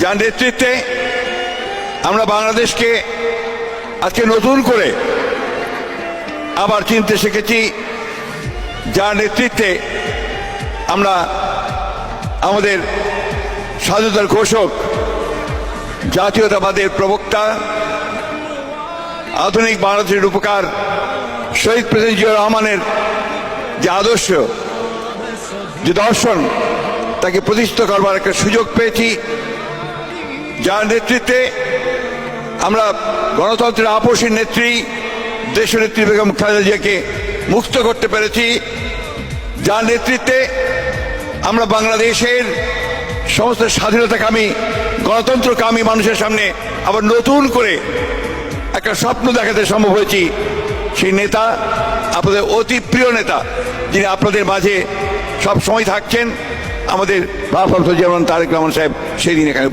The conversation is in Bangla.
যার নেতৃত্বে আমরা বাংলাদেশকে আজকে নতুন করে আবার চিনতে শিখেছি, যার নেতৃত্বে আমরা আমাদের স্বাধীনতার ঘোষক, জাতীয়তাবাদের প্রবক্তা, আধুনিক বাংলাদেশের রূপকার শহীদ প্রেসিডেন্ট জিয়াউর রহমানের যে আদর্শ, যে দর্শন, তাকে প্রতিষ্ঠিত করবার একটা সুযোগ পেয়েছি। যার নেতৃত্বে আমরা গণতন্ত্রের আপসীর নেত্রী দেশনেত্রী বেগম খালেদা জিয়াকে মুক্ত করতে পেরেছি। যার নেতৃত্বে আমরা বাংলাদেশের সমস্ত স্বাধীনতাকামী, গণতন্ত্রকামী মানুষের সামনে আবার নতুন করে একটা স্বপ্ন দেখাতে সম্ভব হয়েছি। সেই নেতা, আপনাদের অতি প্রিয় নেতা, যিনি আপনাদের মাঝে সব সময় থাকছেন, আমাদের ভারপ্রাপ্ত চেয়ারম্যান তারেক রহমান সাহেব সেদিন এখানে